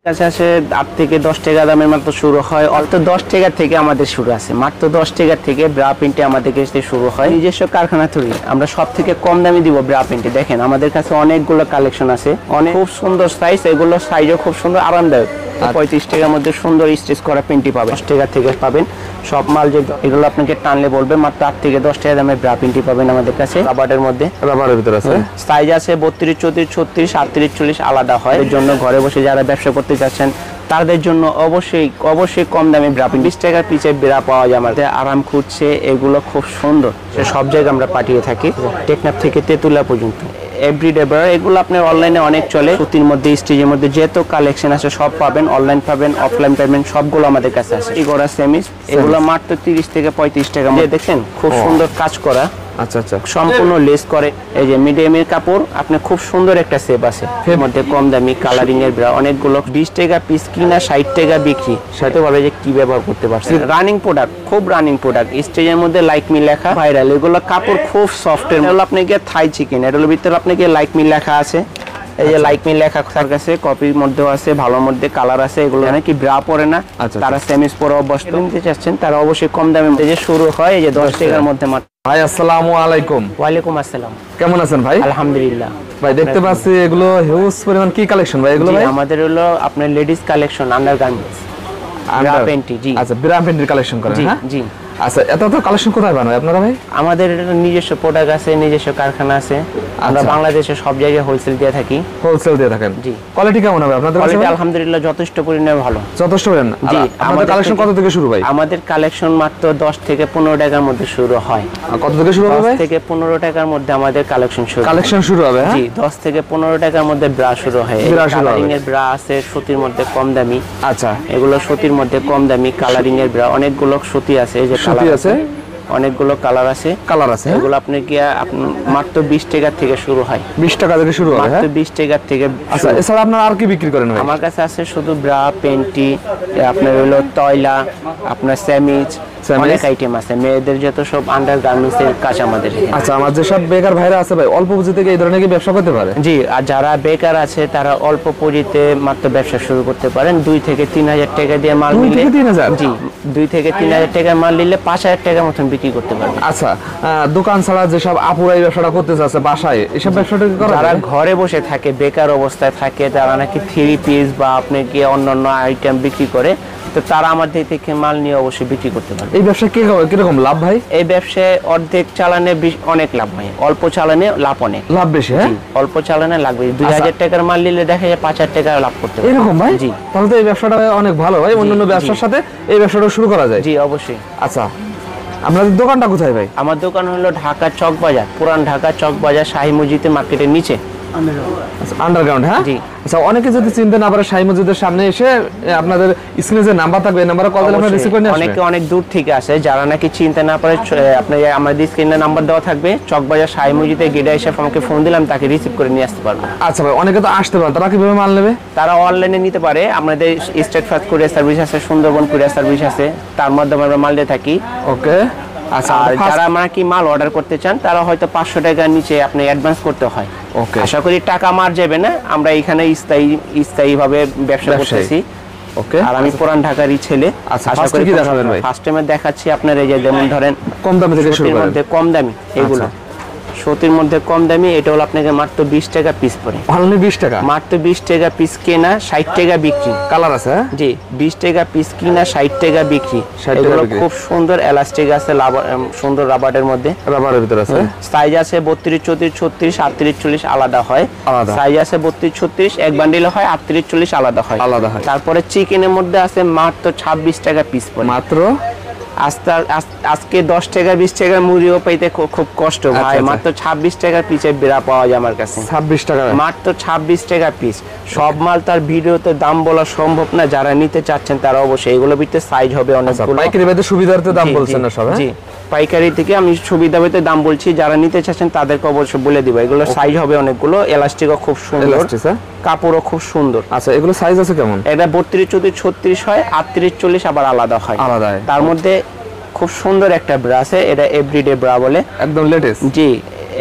কাছে আসে 8 থেকে 10 টাকা দামের মাত্র শুরু হয়। অল্প 10 টাকা থেকে আমাদের শুরু আছে, মাত্র 10 টাকা থেকে ব্রা প্রিন্টে আমাদের কাছে শুরু হয়। নিজস্ব কারখানা তৈরি, আমরা সব থেকে কম দামে দিব ব্রা প্রিন্টে। দেখেন আমাদের কাছে অনেকগুলো কালেকশন আছে, অনেক খুব সুন্দর সাইজ, এগুলো সাইজও খুব সুন্দর, আরামদায়ক। 35 টাকার মধ্যে সুন্দর স্টিচ করা প্রিন্টটি পাবেন, 10 টাকা থেকে পাবেন। সব মাল যে এগুলো আপনাকে টানলে বলবে মাত্র 8 থেকে 10 টাকা দামের ব্রা প্রিন্টটি পাবেন আমাদের কাছে। রাবারের মধ্যে, রাবারের ভিতর আছে সাইজ আছে 32, 34, 36, 38, 40 আলাদা হয়। এর জন্য ঘরে বসে যারা ব্যবসা করতে চাচ্ছেন তাদের জন্য অবশ্যই কম দামে ব্রা প্রিন্ট 20 টাকা পিসে ব্রা পাওয়া যায়। আমাদের আরাম খুঁজছে, এগুলো খুব সুন্দর, সব জায়গায় আমরা পাঠিয়ে থাকি, টেকনাফ থেকে তেতুলিয়া পর্যন্ত। এভরিডে ব্রা এগুলো আপনার অনলাইনে অনেক চলে, সুতির মধ্যে স্টিচের মধ্যে যত কালেকশন আছে সব পাবেন, অনলাইন পাবেন, অফলাইন পাবেন, সবগুলো আমাদের কাছে আছে। এগুলো সেমিস, এগুলো মাত্র 30 থেকে 35 টাকা। দেখেন খুব সুন্দর কাজ করা, আচ্ছা আচ্ছা, সম্পূর্ণ লেস করে। এই যে মিডিয়ামের কাপড়, আপনি খুব সুন্দর একটা সেপ আছে এর মধ্যে, কম দামি কালারিং এর ব্রা অনেকগুলো। 20 টাকা পিস কিনা 60 টাকা বিক্রি। সাথে ভাবে যে কি ব্যবহার করতে পারছেন, রানিং প্রোডাক্ট, খুব রানিং প্রোডাক্ট। স্টেজের মধ্যে লাইক মি লেখা, ভাইরাল। এগুলো কাপড় খুব সফট এর। এগুলো আপনাকে থাই চিকেন, এর ভিতরে আপনাকে লাইক মি লেখা আছে। এই যে লাইক মি লেখা তার কাছে কপির মধ্যেও আছে, ভালোর মধ্যে কালার আছে। এগুলো নাকি ব্রা পরে না, তারা সেমিস পরে অভ্যস্ত। নিতে চাচ্ছেন তারা অবশ্যই কম দামে যে শুরু হয়। এই যে 10 টাকার মধ্যে মাত্র। ভাই আসসালামু আলাইকুম। ওয়ালাইকুম আসসালাম, কেমন আছেন ভাই? আলহামদুলিল্লাহ। ভাই দেখতে পাচ্ছি এগুলো হিউজ পরিমাণ কি কালেকশন ভাই এগুলো? ভাই আমাদের হলো আপনার ladies collection, undergarments, bra panty. জি আচ্ছা, ব্রা প্যান্টির কালেকশন করেন? হ্যাঁ জি। আচ্ছা, এত কালেকশন কোথায় বানায় আপনারা ভাই? আমাদের নিজস্ব প্রোডাক্ট আছে, নিজস্ব কারখানা আছে। আমরা বাংলাদেশে সব জায়গায় হোলসেল দিয়ে থাকি। হোলসেল দিয়ে থাকেন? জি। কোয়ালিটি কেমন হবে আপনাদের কাছে? কোয়ালিটি আলহামদুলিল্লাহ যথেষ্ট পরিমাণে ভালো। যথেষ্ট পরিমাণ? জি। আমাদের কালেকশন কত থেকে শুরু ভাই? আমাদের কালেকশন মাত্র 10 থেকে 15 টাকার মধ্যে শুরু হয়। কত থেকে শুরু হবে ভাই? 10 থেকে 15 টাকার মধ্যে আমাদের কালেকশন শুরু হবে। জি, 10 থেকে 15 টাকার মধ্যে ব্রা শুরু হয়। কালারিং এর ব্রা আছে, সুতির মধ্যে কম দামি। আচ্ছা, এগুলো সুতির মধ্যে কম দামি কালারিং এর ব্রা। অনেকগুলো সুতি আছে, এই যে সুতি আছে, অনেকগুলো কালার আছে। এগুলো আপনি কি মাত্র 20 টাকা থেকে শুরু হয়। 20 টাকা থেকে শুরু হয়? মাত্র 20 টাকা থেকে। আচ্ছা, এছাড়া আপনারা আর কি বিক্রি করেন ভাই? আমার কাছে আছে শুধু ব্রা, পেন্টি, আপনার হলো তয়লা, আপনার স্যামিজ, অনেক আইটেম আছে। মেয়েদের যত সব আন্ডারগার্মেন্টস এর কাজ আমাদের। আচ্ছা, আমার যেসব বেকার ভাইরা আছে ভাই, অল্প পুঁজি থেকে এই ধরনের কি ব্যবসা করতে পারে? জি, আর যারা বেকার আছে তারা অল্প পুঁজিতে মাত্র ব্যবসা শুরু করতে পারেন। 2 থেকে 3000 টাকা দিয়ে মাল নিলে। 3000? জি, 2 থেকে 3000 টাকার মাল নিলে 5000 টাকার মতন বিক্রি করতে পারবেন। আচ্ছা, দোকান ছাড়া যেসব আপুরা এই ব্যবসাটা করতে চাচ্ছে বাসায়, এসব ব্যবসাটা কি করা যায়? যারা ঘরে বসে থাকে, বেকার অবস্থায় থাকে, তারা নাকি 3 পিস বা আপনি কি অন্যান্য আইটেম বিক্রি করে, তো তারা আমাদের থেকে মাল নিয়ে অবশ্যই বিক্রি করতে পারবে। এই ব্যবসা কিরকম লাভ ভাই? এই ব্যবসায় অর্ধেক চালানে অনেক লাভ হয়, অল্প চালানে লাভ অনেক। লাভ বেশি? হ্যাঁ, অল্প চালানে লাগবে। 2000 টাকার মাল নিলে দেখা যায় 5000 টাকা লাভ করতে পারবে। এরকম ভাই? জি। তাহলে তো এই ব্যবসাটা অনেক ভালো ভাই, অন্যান্য ব্যবসার সাথে এই ব্যবসাটা শুরু করা যায়। জি অবশ্যই। আচ্ছা, আপনাদের দোকানটা কোথায় ভাই? আমার দোকান হলো ঢাকা চক বাজার, পুরান ঢাকা চক বাজার, শাহী মসজিদের মার্কেটের নিচে। আচ্ছা, আন্ডারগ্রাউন্ড। হ্যাঁ, জি। আচ্ছা, অনেকে যদি চিনতে না পারে, শাহী মসজিদের সামনে এসে আপনাদের স্ক্রিনে যে নাম্বার থাকবে এই নম্বরে কল দিলে আমরা রিসিভ করে নিয়ে আসব। অনেকে অনেক দূর থেকে আসে, যারা নাকি চিনতে না পারে, আপনি আমাদের স্ক্রিনে নাম্বার দেওয়া থাকবে, চক বাজার শাহী মসজিদে গেটে এসে আমাকে ফোন দিলাম, তাকে রিসিভ করে নিয়ে আসতে পারবে। আচ্ছা ভাই, অনেকে তো আসতে পারে, তারা কিভাবে মাল নেবে? তারা অনলাইনে নিতে পারে। আমাদের স্টেট ফাস্ট কুরিয়ার সার্ভিস আছে, সুন্দরবন কুরিয়ার সার্ভিস আছে, তার মাধ্যমে আমরা মাল দিয়ে থাকি। ওকে। আচ্ছা, আর যারা আমরা কি মাল অর্ডার করতে চান তারা হয়তো 500 টাকার নিচে আপনি অ্যাডভান্স করতে হয়। ওকে। আশা করি টাকা মার যাবে না, আমরা এখানে স্থায়ী ভাবে ব্যবসা করতেছি। ওকে। আর আমি পুরান ঢাকারই ছেলে। আচ্ছা, আশা করি কি দেখাবেন ভাই? ফার্স্ট টাইমে দেখাচ্ছি আপনার এই যে যেমন ধরেন কম দামি থেকে শুরু করেন। কম দামি এগুলো সুতির মধ্যে কম দামি, এটা হলো আপনাকে মাত্র 20 টাকা পিস পড়ে। অনলি 20 টাকা? মাত্র 20 টাকা পিস কেনা, 60 টাকা বিক্রি। কালার আছে? জি, 20 টাকা পিস কিনা, 60 টাকা বিক্রি। এগুলো খুব সুন্দর এলাস্টিক আছে, সুন্দর রাবারের মধ্যে, রাবারের ভিতর আছে। সাইজ আছে 32, 34, 36, 38, 40 আলাদা হয়। সাইজ আছে 32, 36, এক বান্ডিলে হয় 38, 40 আলাদা হয়। তারপরে চিকেনের মধ্যে আছে মাত্র 26 টাকা পিস পড়ে। মাত্র আজকে 10 টাকা 20 টাকা মুড়িও পাইতে খুব কষ্ট ভাই। মাত্র 26 টাকা পিসে বেড়া পাওয়া যায় আমার কাছে। 26 টাকা? মাত্র 26 টাকা পিস। সব মাল তার ভিডিওতে দাম বলা সম্ভব না, যারা নিতে চাচ্ছেন তারা অবশ্যই। এগুলো ভিতরে সাইজ হবে অনেকগুলো। পাইকারি বাদে সুবিধার্থে দাম বলছেন না সব? জি, পাইকারি থেকে আমি সুবিধা পেতে দাম বলছি, যারা নিতে চাচ্ছেন তাদেরকে অবশ্যই বলে দিব। এগুলো সাইজ হবে অনেকগুলো, এলাস্টিকও খুব সুন্দর, কাপড়ও খুব সুন্দর। আচ্ছা, এগুলো সাইজ আছে কেমন? এটা 32, 34, 36 হয়, 38, 40 আবার আলাদা হয়। তার মধ্যে খুব সুন্দর একটা ব্রা আছে, এটা এভরিডে ব্রা বলে, একদম লেটেস্ট। জি,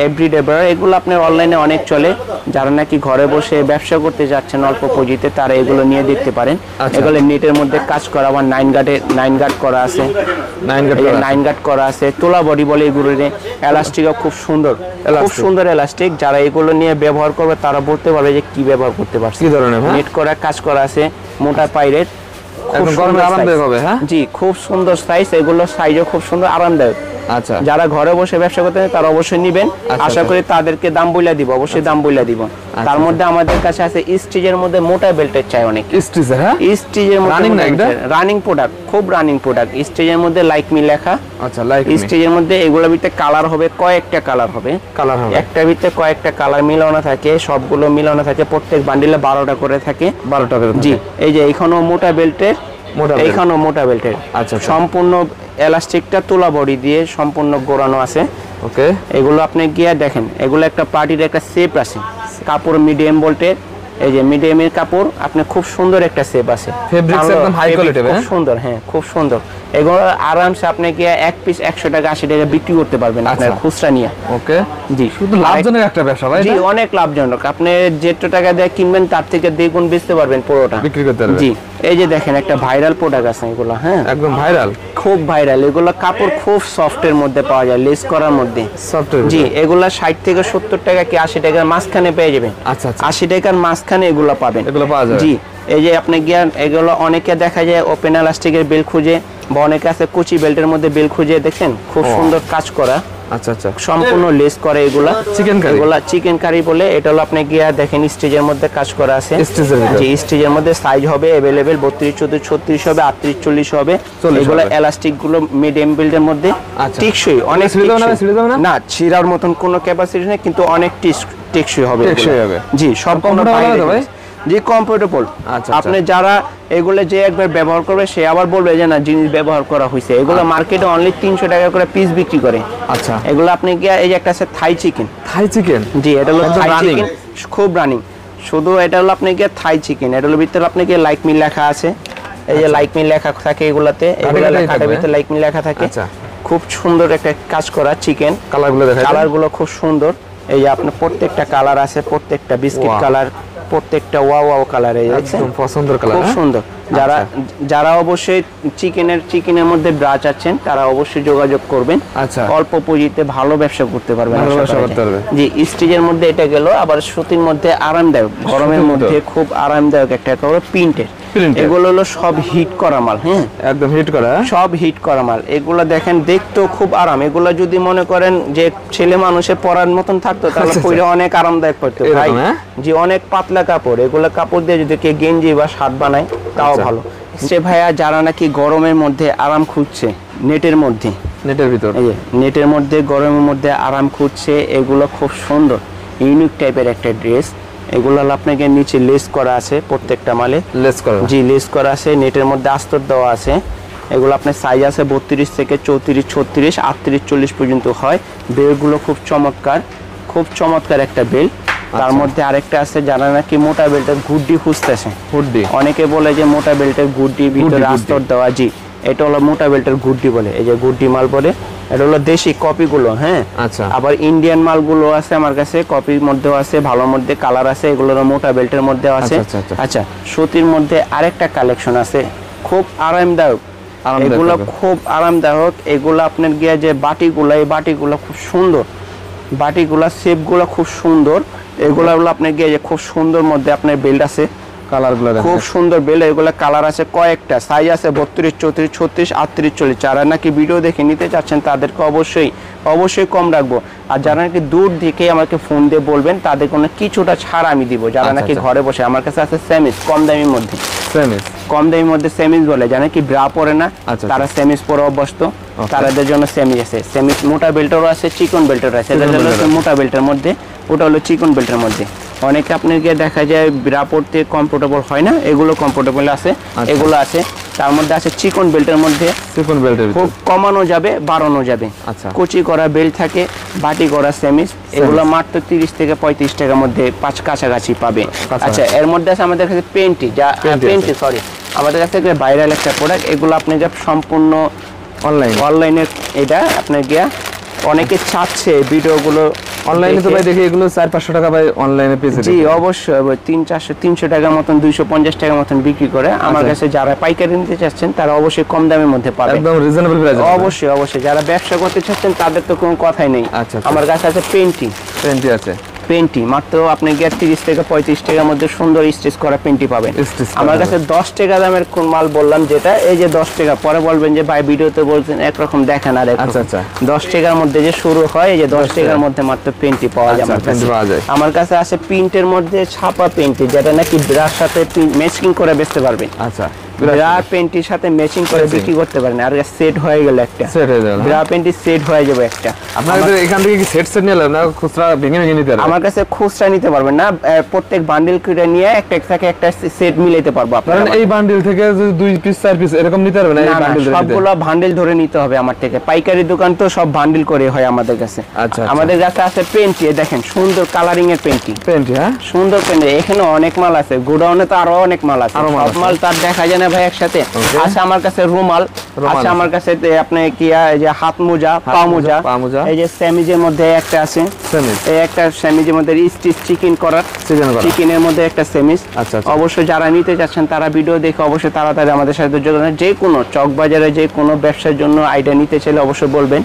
এভরিডে ব্রা, এগুলো আপনার অনলাইনে অনেক চলে। যারা নাকি ঘরে বসে ব্যবসা করতে যাচ্ছেন অল্প পুঁজিতে, তারা এগুলো নিয়ে দেখতে পারেন। এগুলো নেটের মধ্যে কাজ করা, আবার নাইন গার্ড করা আছে, নাইন গার্ড করা আছে, তোলা বডি বলে এগুলো। এলাস্টিকও খুব সুন্দর, খুব সুন্দর এলাস্টিক। যারা এগুলো নিয়ে ব্যবহার করবে তারা বলতে পারবে যে কি ব্যবহার করতে পারছে। কি ধরনের নেট করা কাজ করা আছে, মোটা পাইরেট, একদম গরমে আরামদায়ক হবে। হ্যাঁ জি, খুব সুন্দর সাইজ, এগুলো সাইজও খুব সুন্দর, আরামদায়ক। আচ্ছা, যারা ঘরে বসে ব্যবসা করতে তারা অবশ্যই নিবেন। আশা করি তাদেরকে দাম বইলা দিব, অবশ্যই দাম বইলা দিব। তার মধ্যে আমাদের কাছে আছে স্টিচের মধ্যে মোটা বেল্টের চাই অনেক। স্টিচের, হ্যাঁ স্টিচের মধ্যে রানিং প্রোডাক্ট, খুব রানিং প্রোডাক্ট। স্টিচের মধ্যে লাইক মি লেখা। আচ্ছা, লাইক মি। স্টিচের মধ্যে এগুলোর ভিতরে কালার হবে, কয়েকটা কালার হবে, একটার ভিতরে কয়েকটা কালার মিলানো থাকে, সবগুলো মিলানো থাকে। প্রত্যেক বান্ডিলে 12টা করে থাকে। 12টা করে। জি, এই যে এইখানেও মোটা বেল্টের, এইখানেও মোটা বেল্টের। আচ্ছা, সম্পূর্ণ এলাস্টিকটা তোলা বডি দিয়ে সম্পূর্ণ গোড়ানো আছে। ওকে, এগুলো আপনি গিয়ে দেখেন, এগুলো একটা পার্টির একটা শেপ আছে। কাপড় মিডিয়াম ভোল্টের, এই যে মিডিয়ামের কাপড়, আপনি খুব সুন্দর একটা শেপ আছে। ফেব্রিক্স একদম হাই কোয়ালিটি, খুব সুন্দর। হ্যাঁ, খুব সুন্দর। এগুলো আরামসে আপনি গিয়ে এক পিস 100 টাকা 80 টাকা বিক্রি করতে পারবেন আপনার খুচরা নিয়ে। ওকে, জি, শুধু লাভজনক একটা ব্যবসা ভাই। জি, অনেক লাভজনক। আপনি যেটা টাকা দিয়ে কিনবেন তার থেকে দ্বিগুণ বেচতে পারবেন, পুরোটা বিক্রি করতে পারবেন। জি, এই যে দেখেন একটা ভাইরাল প্রোডাক্ট আছে এগুলো। হ্যাঁ, একদম ভাইরাল, খুব ভাইরাল। এগুলো কাপড় খুব সফটের মধ্যে পাওয়া যায়, লেস করার মধ্যে। সফট, জি, এগুলো 60 থেকে 70 টাকা কি 80 টাকার মাঝখানে পেয়ে যাবেন। আচ্ছা, 80 টাকার মাঝখানে এগুলো পাবেন, এগুলো পাওয়া যায়। জি, এই যে আপনি গিয়ে এগুলো অনেকে দেখা যায় ওপেন এলাস্টিকের বেল খুঁজে, বা অনেকে আছে কুচি বেল্টের মধ্যে বেল খুঁজে, দেখেন খুব সুন্দর কাজ করা। আচ্ছা আচ্ছা, সম্পূর্ণ লেস করে এগুলা। চিকেন কারি, এগুলা চিকেন কারি বলে। এটা হলো আপনি গিয়া দেখেন স্টিচের মধ্যে কাজ করা আছে। জি, স্টিচের মধ্যে সাইজ হবে अवेलेबल 32 34 36 হবে, 38 40 হবে। এগুলা এলাস্টিক গুলো মিডিয়াম বিল্ডের মধ্যে টেকসই, অনেক না ছিঁড়ার মতন কোনো ক্যাপাসিটি নেই, কিন্তু অনেক টেকসই হবে। জি, সব জি, কমফোর্টেবল। আপনি যারা এগুলো যে একবার ব্যবহার করবে সে আবার বলবে যে না, জিনিস ব্যবহার করা হয়েছে। এগুলো মার্কেটে অনলি 300 টাকা করে পিস বিক্রি করে। আচ্ছা, এগুলো আপনি গিয়ে, এই যে একটা আছে থাই চিকেন। থাই চিকেন, জি, এটা হলো থাই চিকেন, খুব রানিং। শুধু এটা হলো আপনি গিয়ে থাই চিকেন, এটা হলো ভিতরে আপনি গিয়ে লাইক মি লেখা আছে। এই যে লাইক মি লেখা থাকে এগুলাতে, এগুলো লেখাটার ভিতরে লাইক মি লেখা থাকে। খুব সুন্দর একটা কাজ করা চিকেন। কালারগুলো দেখেন, কালারগুলো খুব সুন্দর। এই যে আপনার প্রত্যেকটা কালার আছে, প্রত্যেকটা বিস্কিট কালার, প্রত্যেকটা ওয়াও কালার। এই একদম পছন্দের কালার, খুব সুন্দর। যারা অবশ্যই চিকেনের মধ্যে ব্রা চাচ্ছেন তারা অবশ্যই যোগাযোগ করবেন। আচ্ছা, অল্প পুঁজিতে ভালো ব্যবসা করতে পারবেন। জি, স্টিচের মধ্যে এটা গেল। আবার সুতির মধ্যে আরামদায়ক, গরমের মধ্যে খুব আরামদায়ক একটা কাপড়, প্রিন্টের। এগুলো হলো সব হিট করা মাল। হ্যাঁ, একদম হিট করা, সব হিট করা মাল। এগুলো দেখেন দেখতেও খুব আরাম। এগুলো যদি মনে করেন যে ছেলে মানুষে পরার মতন থাকতো তাহলে পরে অনেক আরামদায়ক করতো ভাই। জি, অনেক পাতলা কাপড়। এগুলো কাপড় দিয়ে যদি কেউ গেঞ্জি বা শার্ট বানায় তাও ভালো। সে ভাইয়া যারা নাকি গরমের মধ্যে আরাম খুঁজছে, নেটের মধ্যে, নেটের ভিতর, এই যে নেটের মধ্যে গরমের মধ্যে আরাম খুঁজছে, এগুলো খুব সুন্দর ইউনিক টাইপের একটা ড্রেস। এগুলো আপনাকে নিচে লেস করা আছে, প্রত্যেকটা মালে লেস করা। জি, লেস করা আছে, নেটের মধ্যে আস্তর দেওয়া আছে। এগুলো আপনার সাইজ আছে 32 থেকে 34 36 38 40 পর্যন্ত হয়। বেলগুলো খুব চমৎকার, খুব চমৎকার একটা বেল। তার মধ্যে আরেকটা আছে, যারা নাকি মোটা বেল্টের গুড্ডি খুঁজতেছে। গুড্ডি, অনেকে বলে যে মোটা বেল্টের গুড্ডি ভিতরে আস্তর দেওয়া। জি, এটা হলো মোটা বেল্টের গুড্ডি বলে। এই যে গুড্ডি মাল বলে, এটা হলো দেশি কপিগুলো। হ্যাঁ, আচ্ছা, আবার ইন্ডিয়ান মালগুলো আছে আমার কাছে, কপির মধ্যেও আছে, ভালোর মধ্যে কালার আছে। এগুলো মোটা বেল্টের মধ্যেও আছে। আচ্ছা, সুতির মধ্যে আরেকটা কালেকশন আছে, খুব আরামদায়ক। এগুলো খুব আরামদায়ক। এগুলো আপনার গিয়ে যে বাটিগুলো, এই বাটিগুলো খুব সুন্দর, বাটিগুলা শেপগুলো খুব সুন্দর। এগুলো হলো আপনার গিয়ে যে খুব সুন্দর মধ্যে আপনার বেল্ট আছে, কালারগুলো খুব সুন্দর বেল্ট। এগুলো কালার আছে কয়েকটা, সাইজ আছে 32 34 36 38 40। যারা নাকি ভিডিও দেখে নিতে চাচ্ছেন তাদেরকে অবশ্যই কম রাখবো। আর যারা নাকি দূর থেকে আমাকে ফোন দিয়ে বলবেন তাদের কোনো কিছুটা ছাড় আমি দিব। যারা নাকি ঘরে বসে, আমার কাছে আছে সেমিস, কম দামের মধ্যে। কম দামের মধ্যে সেমিস বলে, যারা কি ব্রা পরে না তারা সেমিস পরে অভ্যস্ত, তাদের জন্য সেমিস আছে। সেমিস মোটা বেল্টেরও আছে, চিকন বেল্টেরও আছে। এটা হলো মোটা বেল্টের মধ্যে, ওটা হলো চিকন বেল্টের মধ্যে। অনেকে আপনাকে দেখা যায় ব্রা পরতে কমফোর্টেবল হয় না, এগুলো কমফোর্টেবল আছে, এগুলো আছে। তার মধ্যে আছে চিকন বেল্টের মধ্যে, চিকন বেল্টের খুব কমানো যাবে, বাড়ানো যাবে। আচ্ছা, কুচি করা বেল্ট থাকে, বাটি করা সেমিস। এগুলো মাত্র 30 থেকে 35 টাকার মধ্যে কাছাকাছি পাবে। আচ্ছা, এর মধ্যে আছে আমাদের কাছে পেন্টি, আমাদের কাছে ভাইরাল একটা প্রোডাক্ট। এগুলো আপনি যা সম্পূর্ণ অনলাইনের, এটা আপনার গিয়া অনেকে চাচ্ছে ভিডিওগুলো অনলাইনে তো ভাই দেখি এগুলো 400-500 টাকা ভাই অনলাইনে পেয়েছে। জি অবশ্যই 300-300 টাকার মতন 250 টাকার মতন বিক্রি করে। আমার কাছে যারা পাইকারি নিতে চাচ্ছেন তারা অবশ্যই কম দামের মধ্যে পাবেন, একদম রিজনেবল প্রাইস। অবশ্যই যারা ব্যবসা করতে চাচ্ছেন তাদের তো কোনো কথাই নেই। আচ্ছা আমার কাছে আছে পেন্টি আছে, পেন্টি মাত্র আপনি 30 থেকে 35 টাকার মধ্যে সুন্দর স্টিচ করা পেন্টি পাবেন। আমার কাছে 10 টাকা দামের কোন মাল বললাম যেটা, এই যে 10 টাকা, পরে বলবেন যে ভাই ভিডিওতে বলছেন একরকম দেখেন আর একরকম। আচ্ছা 10 টাকার মধ্যে যে শুরু হয়, এই যে 10 টাকার মধ্যে মাত্র পেন্টি পাওয়া যায় আমার কাছে। আমার কাছে আছে প্রিন্টের মধ্যে ছাপা পেন্টি, যেটা নাকি ব্রাশ সাথে ম্যাচিং করে বেচতে পারবেন। আচ্ছা, ব্রা পেন্টির সাথে ম্যাচিং করে বিক্রি করতে পারেন। আর সেট হয়ে গেল একটা, সেট হয়ে গেল ব্রা পেন্টি সেট হয়ে যাবে একটা। আপনাদের এখান থেকে কি সেট নিলে না খুচরা ভেঙে নিতে পারবেন? আমার কাছে খুচরা নিতে পারবেন না, প্রত্যেক বান্ডিল করে নিয়ে একটা থেকে একটা সেট মিলাইতে পারবো আপনারা। কারণ এই বান্ডিল থেকে যদি 2 পিস 4 পিস এরকম নিতে পারবেন না, এই বান্ডিল সবগুলো বান্ডিল ধরে নিতে হবে আমার থেকে। পাইকারি দোকান তো সব বান্ডিল করে হয় আমাদের কাছে। আচ্ছা, আমাদের কাছে আছে পেন্টি, দেখেন সুন্দর কালারিং এর পেন্টি। হ্যাঁ সুন্দর পেন্টি, এখানে অনেক মাল আছে, গোডাউনে তো আরো অনেক মাল আছে, সব মাল তার দেখা যায় না ভাই একসাথে। আছে আমার কাছে রুমাল, আছে আমার কাছে আপনি কি যে হাত মোজা, পা মোজা, এই যে সেমিজের মধ্যে একটা আছে, এই একটা সেমিজের মধ্যে স্টিচ চিকেন করার, চিকেনের মধ্যে একটা সেমিজ। অবশ্যই যারা নিতে চাচ্ছেন তারা ভিডিও দেখে অবশ্যই তাড়াতাড়ি আমাদের সাথে যোগাযোগ। যে কোনো চকবাজারে যে কোনো ব্যবসার জন্য আইডিয়া নিতে চাইলে অবশ্যই বলবেন।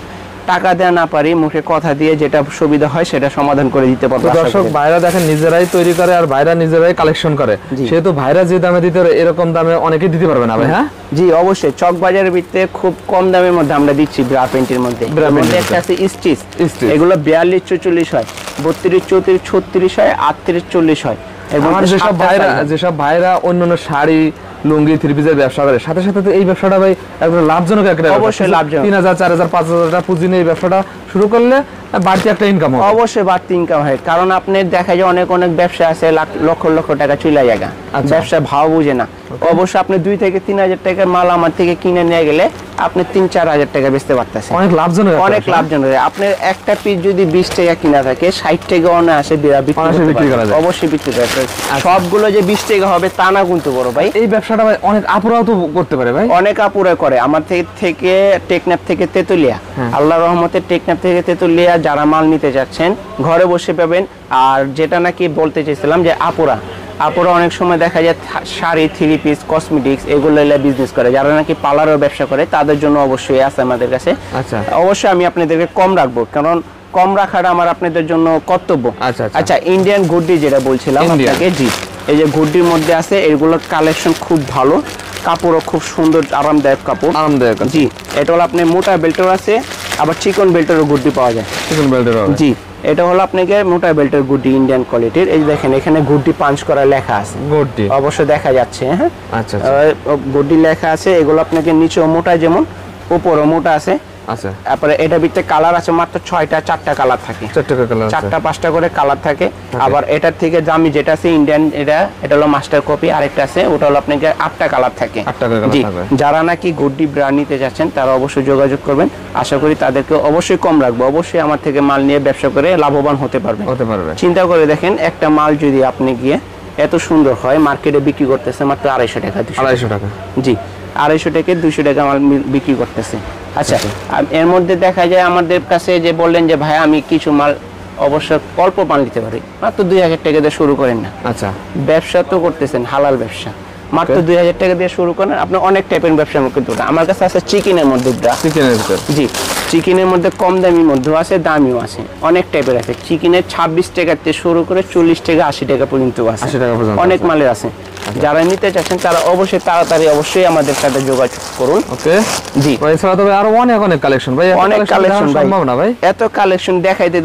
টাকা দেয়া না পারি, মুখে কথা দিয়ে যেটা সুবিধা হয় সেটা সমাধান করে দিতে পারবো। দর্শক ভাইরা দেখেন নিজেরাই তৈরি করে আর ভাইরা নিজেরাই কালেকশন করে, সেহেতু ভাইরা যে দামে দিতে পারে এরকম দামে অনেকে দিতে পারবে না ভাই। হ্যাঁ জি অবশ্যই, চক বাজারের ভিতরে খুব কম দামের মধ্যে আমরা দিচ্ছি ব্রা পেন্টের মধ্যে। একটা আছে স্টিচ, এগুলো 42-44 হয়, 32-34-36 হয়, 38-40 হয়। এবং যেসব ভাইরা অন্যান্য শাড়ি লুঙ্গি থ্রি পিসের ব্যবসা করে, সাথে সাথে তো এই ব্যবসাটা ভাই একদম লাভজনক। অবশ্যই লাভজনক, 3000 4000 5000 টাকা পুঁজি নিয়ে এই ব্যবসাটা শুরু করলে বাড়তি একটা ইনকাম হবে। অবশ্যই বাড়তি ইনকাম হয়, কারণ আপনি দেখা যায় অনেক ব্যবসা আছে লক্ষ লক্ষ টাকা চলে যায়, ব্যবসা ভাও বুঝে না। অবশ্যই আপনি 2 থেকে 3000 টাকার মাল আমার থেকে কিনে নিয়ে গেলে আপনি 3-4 হাজার টাকা বেচতে পারতেছেন, অনেক লাভজনক। আপনার একটা পিস যদি 20 টাকা কিনা থাকে 60 টাকা অনায়াসে বিক্রি করা যায়, অবশ্যই বিক্রি করা যায়। সবগুলো যে 20 টাকা হবে তা না কিন্তু বড় ভাই, এই ব্যবসাটা ভাই অনেক আপুরাও তো করতে পারে ভাই, অনেক আপুরা করে। আমার থেকে টেকনাফ থেকে তেতুলিয়া, আল্লাহর রহমতে টেকনাফ থেকে তেতুলিয়া যারা মাল নিতে যাচ্ছেন ঘরে বসে পাবেন। আর যেটা নাকি বলতে চাইছিলাম যে আপুরা অনেক সময় দেখা যায় শাড়ি, থ্রি পিস, কসমেটিক্স এগুলো বিজনেস করে, যারা নাকি পার্লারের ব্যবসা করে তাদের জন্য অবশ্যই আছে আমাদের কাছে। আচ্ছা, অবশ্যই আমি আপনাদেরকে কম রাখবো, কারণ কম রাখাটা আমার আপনাদের জন্য কর্তব্য। আচ্ছা, ইন্ডিয়ান গুড্ডি যেটা বলছিলাম আপনাকে, জি এই যে গুড্ডির মধ্যে আছে, এগুলোর কালেকশন খুব ভালো, কাপড়ও খুব সুন্দর, আরামদায়ক কাপড়। জি, এটা হলো আপনি মোটা বেল্টের আছে, আবার চিকন বেল্টেরও গুড্ডি পাওয়া যায়। জি, এটা হলো আপনাকে মোটা বেল্টের গুড্ডি ইন্ডিয়ান কোয়ালিটির। এই দেখেন এখানে গুড্ডি পাঞ্চ করা লেখা আছে, গুড্ডি অবশ্যই দেখা যাচ্ছে। হ্যাঁ আচ্ছা, গুড্ডি লেখা আছে। এগুলো আপনাকে নিচেও মোটা যেমন উপরও মোটা আছে। আচ্ছা, তারপরে এটা ভিতরে কালার আছে মাত্র 4টা কালার থাকে, 4টা-5টা করে কালার থাকে। আবার এটার থেকে দামি যেটা আছে ইন্ডিয়ান, এটা হলো মাস্টার কপি, আরেকটা আছে ওটা হলো আপনাকে 8টা কালার থাকে। জি, যারা নাকি গুড্ডি ব্র্যান্ড নিতে যাচ্ছেন তারা অবশ্যই যোগাযোগ করবেন, আশা করি তাদেরকে অবশ্যই কম রাখবো। অবশ্যই আমার থেকে মাল নিয়ে ব্যবসা করে লাভবান হতে পারবে। চিন্তা করে দেখেন, একটা মাল যদি আপনি গিয়ে এত সুন্দর হয় মার্কেটে বিক্রি করতেছে মাত্র 250 টাকা, 250 টাকা। জি, 250 থেকে 200 টাকা মাল বিক্রি করতেছে। আচ্ছা, এর মধ্যে দেখা যায় আমাদের কাছে যে বললেন যে ভাই আমি কিছু মাল অবশ্য অল্প মাল নিতে পারি, মাত্র 2000 টাকা দিয়ে শুরু করেন না। আচ্ছা, ব্যবসা তো করতেছেন হালাল ব্যবসা, মাত্র 2000 টাকা দিয়ে শুরু করেন, আপনি অনেক টাইপের ব্যবসা কিন্তু। আমার কাছে আছে চিকেনের মধ্যে, জি চিকেনের মধ্যে কম দামির মধ্যে আছে, দামিও আছে, অনেক টাইপের আছে। চিকেনের 26 টাকা থেকে শুরু করে 40 টাকা 80 টাকা পর্যন্ত আছে, অনেক মালের আছে। যারা নিতে চাচ্ছেন তারা অবশ্যই তাড়াতাড়ি অবশ্যই আমাদের সাথে যোগাযোগ করুন। ওকে, জি এছাড়া তবে আরো অনেক কালেকশন ভাই, অনেক কালেকশন সম্ভব না ভাই, এত কালেকশন দেখাইতে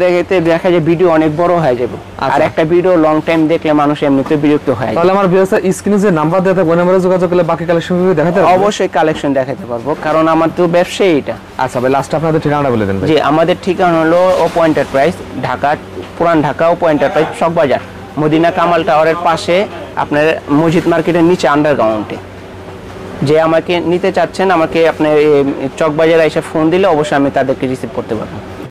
দেখা যায় ভিডিও অনেক বড় হয়ে যাবে। আর একটা ভিডিও লং টাইম দেখলে মানুষ এমনিতে বিরক্ত হয়। তাহলে আমার ভিউয়ার্স স্ক্রিনে যে নাম্বার দেওয়া থাকে ওই নম্বরে যোগাযোগ করলে বাকি কালেকশন দেখাতে পারবো। অবশ্যই কালেকশন দেখাতে পারবো, কারণ আমার তো ব্যবসায়ী এটা। আচ্ছা ভাই, লাস্ট আপনাদের ঠিকানাটা বলে দেন। জি, আমাদের ঠিকানা হলো Oppo enterprise, Dhaka, Puran Dhaka, Oppo enterprise, Chawkbazar, Madina Kamal টাওয়ারের পাশে, আপনার মসজিদ মার্কেটের নিচে আন্ডারগ্রাউন্ডে। যে আমাকে নিতে চাচ্ছেন আমাকে আপনার চকবাজারে এসে ফোন দিলে অবশ্যই আমি তাদেরকে রিসিভ করতে পারবো।